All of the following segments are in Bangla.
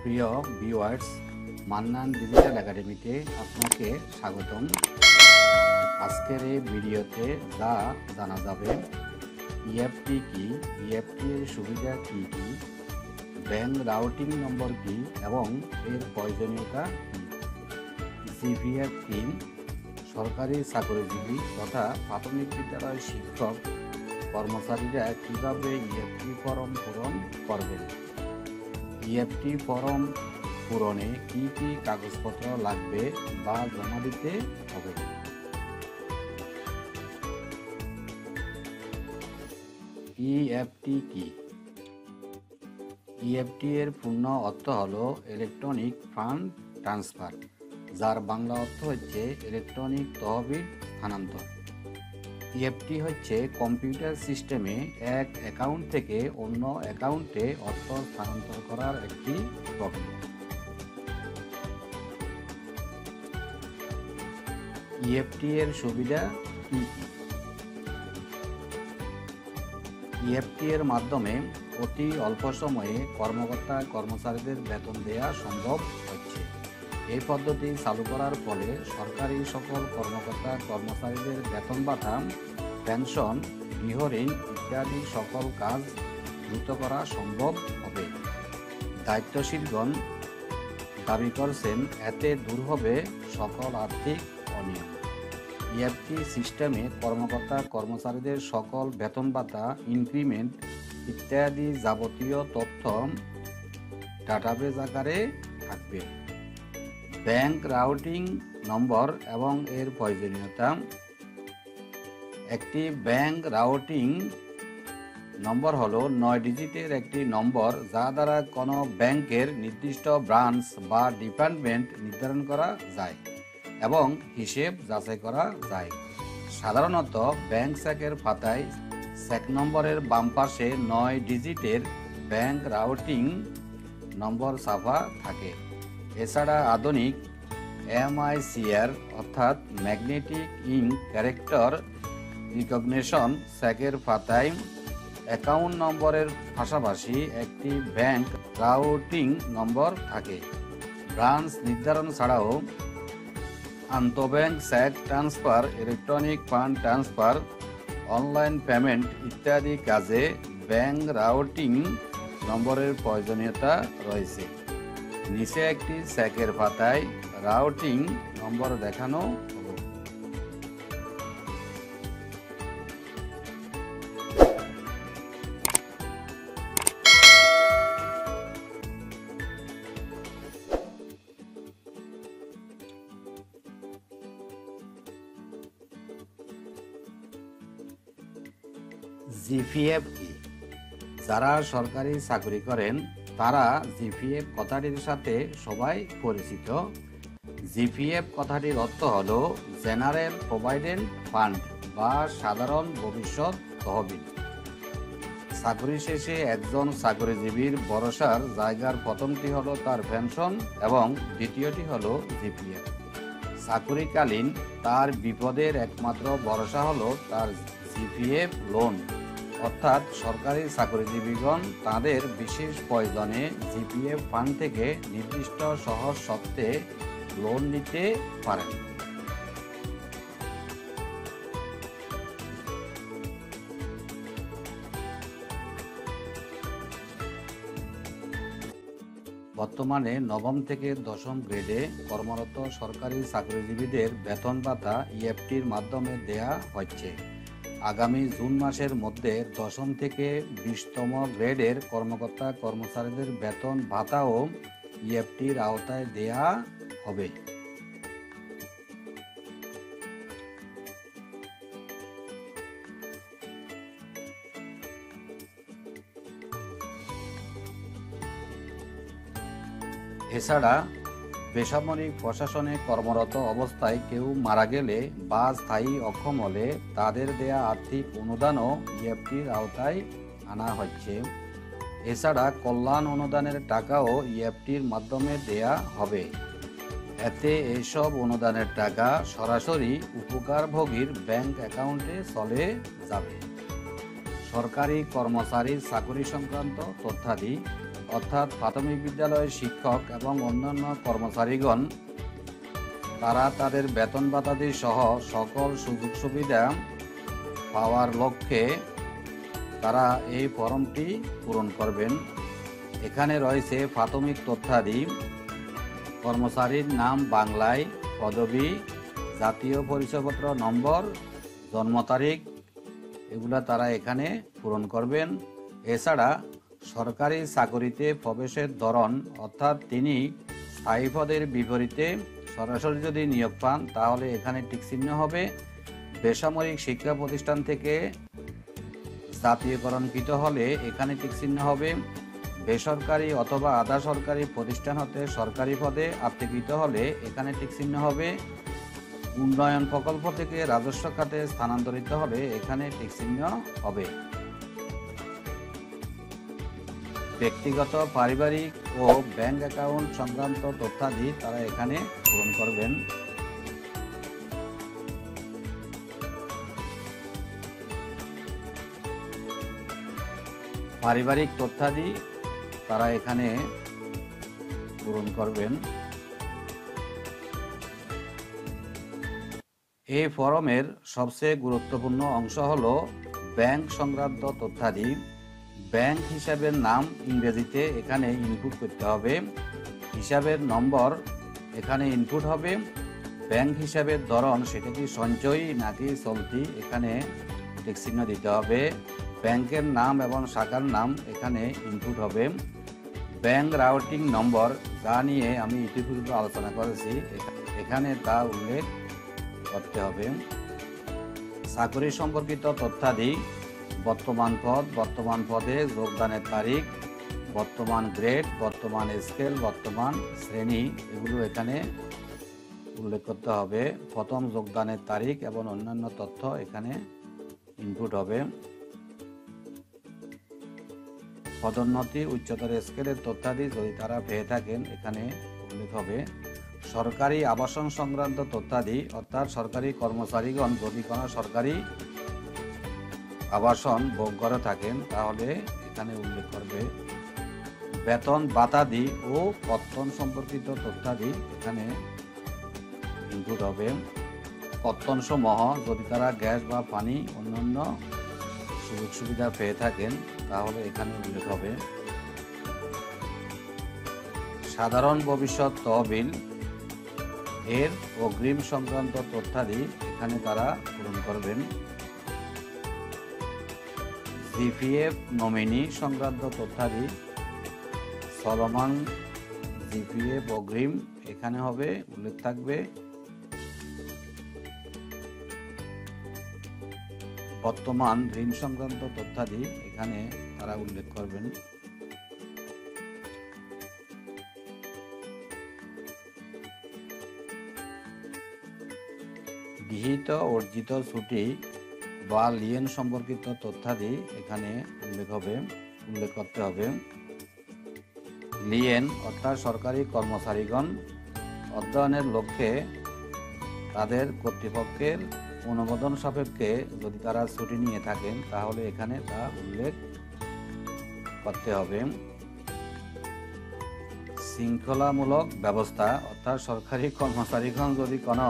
প্রিয় ভিউয়ার্স, মান্নান ডিজিটাল একাডেমিতে আপনাকে স্বাগতম। আজকের এই ভিডিওতে যা জানা যাবে, ইএফটি কি, ইএফটি এর সুবিধা কি কি, ব্যাংক রাউটিং নম্বর কি এবং এর প্রয়োজনীয়তা কি, জিপিএফ কি, সরকারি চাকরিজীবী তথা প্রাথমিক বিদ্যালয় শিক্ষক কর্মচারীরা কিভাবে ইএফটি ফর্ম পূরণ করবেন, ইএফটি ফর্ম পূরণে কি কি কাগজপত্র লাগবে বা জমা দিতে হবে। ইএফটি কি? ইএফটি এর পূর্ণ অর্থ হলো ইলেকট্রনিক ফান্ড ট্রান্সফার, যার বাংলা অর্থ হচ্ছে ইলেকট্রনিক তহবিল স্থানান্তর। ইএফটি হচ্ছে কম্পিউটার সিস্টেমে এক অ্যাকাউন্ট থেকে অন্য অ্যাকাউন্টে অর্থ স্থানান্তর করার একটি প্রক্রিয়া। ইএফটি এর সুবিধা কি কি? ইএফটি এর মাধ্যমে অতি অল্প সময়ে কর্মকর্তা কর্মচারীদের বেতন দেওয়া সম্ভব হচ্ছে। এই পদ্ধতি চালু করার ফলে সরকারি সকল কর্মকর্তা কর্মচারীদের বেতন ভাতা, পেনশন, গৃহঋণ ইত্যাদি সকল কাজ দ্রুত করা সম্ভব হবে। দায়িত্বশীলগণ দাবি করছেন, এতে দূর হবে সকল আর্থিক অনিয়ম। ইএফটি সিস্টেমে কর্মকর্তা কর্মচারীদের সকল বেতন ভাতা, ইনক্রিমেন্ট ইত্যাদি যাবতীয় তথ্য ডাটাবেজ আকারে থাকবে। ব্যাংক রাউটিং নম্বর এবং এর প্রয়োজনীয়তা। একটি ব্যাংক রাউটিং নম্বর হলো 9 ডিজিটের একটি নম্বর, যা দ্বারা কোনো ব্যাংকের নির্দিষ্ট ব্রাঞ্চ বা ডিপার্টমেন্ট নির্ধারণ করা যায় এবং হিসেব যাচাই করা যায়। সাধারণত ব্যাংক চেকের পাতায় চেক নম্বরের বাম পাশে 9 ডিজিটের ব্যাংক রাউটিং নম্বর ছাপা থাকে। এছাড়া আধুনিক MICR অর্থাৎ ম্যাগনেটিক ইঙ্ক ক্যারেক্টার রিকগনিশন চেকের পাতায় অ্যাকাউন্ট নম্বরের পাশাপাশি একটি ব্যাংক রাউটিং নম্বর থাকে। ব্রাঞ্চ নির্ধারণ ছাড়াও আন্তঃব্যাংক cheque transfer, electronic fund transfer, online payment ইত্যাদি কাজে ব্যাংক রাউটিং নম্বরের প্রয়োজনীয়তা রয়েছে। নিচে একটি চেকের পাতায় রাউটিং নম্বর দেখানো হলো। জিপিএফ কি? যারা সরকারি চাকরি করেন তারা জিপিএফ কথাটির সাথে সবাই পরিচিত। জিপিএফ কথাটির অর্থ হল জেনারেল প্রভিডেন্ট ফান্ড বা সাধারণ ভবিষ্যৎ তহবিল। চাকরি শেষে একজন চাকরিজীবীর ভরসার জায়গার প্রথমটি হলো তার পেনশন এবং দ্বিতীয়টি হলো জিপিএফ। চাকরিকালীন তার বিপদের একমাত্র ভরসা হলো তার জিপিএফ লোন, অর্থাৎ সরকারি চাকরিজীবীগণ তাদের বিশেষ প্রয়োজনে জিপিএফ ফান্ড থেকে নির্দিষ্ট সহজ শর্তে লোন নিতে পারেন। বর্তমানে নবম থেকে দশম গ্রেডে কর্মরত সরকারি চাকরিজীবীদের বেতন ভাতা ইএফটির মাধ্যমে দেয়া হচ্ছে। আগামী জুন মাসের মধ্যে দশম থেকে 20তম গ্রেডের কর্মকর্তা কর্মচারীদের বেতন ভাতাও ইএফটির আওতায় দেয়া হবে। এছাড়া বেসামরিক প্রশাসনে কর্মরত অবস্থায় কেউ মারা গেলে বা স্থায়ী অক্ষম হলে তাদের দেয়া আর্থিক অনুদানও ইএফটির আওতায় আনা হচ্ছে। এছাড়া কল্যাণ অনুদানের টাকাও ইএফটির মাধ্যমে দেয়া হবে। এতে এইসব অনুদানের টাকা সরাসরি উপকারভোগীর ব্যাংক অ্যাকাউন্টে চলে যাবে। সরকারি কর্মচারীর চাকরি সংক্রান্ত তথ্যাদি অর্থাৎ প্রাথমিক বিদ্যালয়ের শিক্ষক এবং অন্যান্য কর্মচারীগণ তারা তাদের বেতন ভাতাদি সহ সকল সুযোগ সুবিধা পাওয়ার লক্ষ্যে তারা এই ফর্মটি পূরণ করবেন। এখানে রয়েছে প্রাথমিক তথ্যাদি, কর্মচারীর নাম বাংলায়, পদবি, জাতীয় পরিচয়পত্র নম্বর, জন্ম তারিখ, এগুলা তারা এখানে পূরণ করবেন। এছাড়া সরকারি চাকরিতে প্রবেশের ধরন, অর্থাৎ তিনি স্থায়ী পদের বিপরীতে সরাসরি যদি নিয়োগ পান তাহলে এখানে টিকচিহ্ন হবে, বেসামরিক শিক্ষা প্রতিষ্ঠান থেকে জাতীয়করণকৃত হলে এখানে টিকচিহ্ন হবে, বেসরকারি অথবা আধা সরকারি প্রতিষ্ঠান হতে সরকারি পদে আত্মীকৃত হলে এখানে টিকচিহ্ন হবে, উন্নয়ন প্রকল্প থেকে রাজস্ব খাতে স্থানান্তরিত হলে এখানে টিকচিহ্ন হবে। ব্যক্তিগত, পারিবারিক ও ব্যাংক অ্যাকাউন্ট সংক্রান্ত তথ্যাদি তারা এখানে পূরণ করবেন। পারিবারিক তথ্যাদি তারা এখানে পূরণ করবেন। এই ফরমের সবচেয়ে গুরুত্বপূর্ণ অংশ হলো ব্যাংক সংক্রান্ত তথ্যাদি। ব্যাংক হিসাবের নাম ইংরেজিতে এখানে ইনপুট করতে হবে, হিসাবের নম্বর এখানে ইনপুট হবে, ব্যাংক হিসাবের ধরন সেটা কি সঞ্চয়ী নাকি চলতি এখানে টিকচিহ্ন দিতে হবে, ব্যাংকের নাম এবং শাখার নাম এখানে ইনপুট হবে, ব্যাংক রাউটিং নম্বর যা নিয়ে আমি ইতিপূর্বে আলোচনা করেছি এখানে তা উল্লেখ করতে হবে। চাকরি সম্পর্কিত তথ্যাদি, বর্তমান পদ, বর্তমান পদে যোগদানের তারিখ, বর্তমান গ্রেড, বর্তমান স্কেল, বর্তমান শ্রেণী, এগুলো এখানে উল্লেখ করতে হবে। প্রথম যোগদানের তারিখ এবং অন্যান্য তথ্য এখানে ইনপুট হবে। পদোন্নতি, উচ্চতর স্কেলের তথ্যাদি যদি তারা পেয়ে থাকেন এখানে উল্লেখ হবে। সরকারি আবাসন সংক্রান্ত তথ্যাদি, অর্থাৎ সরকারি কর্মচারীগণ যদি কোনো সরকারি আবাসন ভোগ করে থাকেন তাহলে এখানে উল্লেখ করবে। বেতন ভাতাদি ও কর্তন সম্পর্কিত তথ্যাদি এখানে ইনপুট হবে। কর্তন সমূহ যদি তারা গ্যাস বা পানি অন্যান্য সুযোগ সুবিধা পেয়ে থাকেন তাহলে এখানে উল্লেখ হবে। সাধারণ ভবিষ্যৎ তহবিল এর অগ্রিম সংক্রান্ত তথ্যাদি এখানে তারা পূরণ করবেন। জিপিএফ নমিনি সংক্রান্ত তথ্যাদি, চলমান জিপিএফ অগ্রিম এখানে হবে উল্লেখ থাকবে। বর্তমান ঋণ সংক্রান্ত তথ্যাদি এখানে তারা উল্লেখ করবেন। গৃহীত অর্জিত ছুটি বা লিয়েন সম্পর্কিত তথ্যাদি এখানে উল্লেখ করতে হবে। লিয়েন অর্থাৎ সরকারি কর্মচারীগণ অধ্যয়নের লক্ষ্যে তাদের কর্তৃপক্ষের অনুমোদন সাপেক্ষে যদি তারা ছুটি নিয়ে থাকেন তাহলে এখানে তা উল্লেখ করতে হবে। শৃঙ্খলামূলক ব্যবস্থা অর্থাৎ সরকারি কর্মচারীগণ যদি কোনো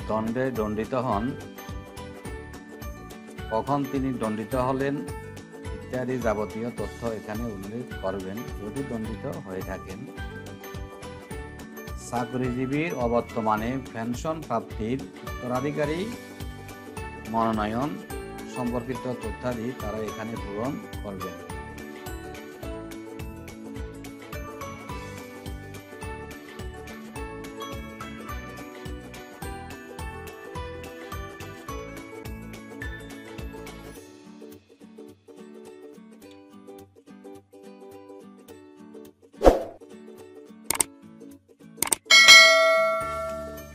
দণ্ডে দণ্ডিত হন, কখন তিনি দণ্ডিত হলেন ইত্যাদি যাবতীয় তথ্য এখানে উল্লেখ করবেন যদি দণ্ডিত হয়ে থাকেন। চাকরিজীবীর অবর্তমানে পেনশন প্রাপ্তির উত্তরাধিকারী মনোনয়ন সম্পর্কিত তথ্যাদি তারা এখানে পূরণ করবেন।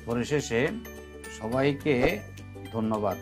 পরিশেষে সবাইকে ধন্যবাদ।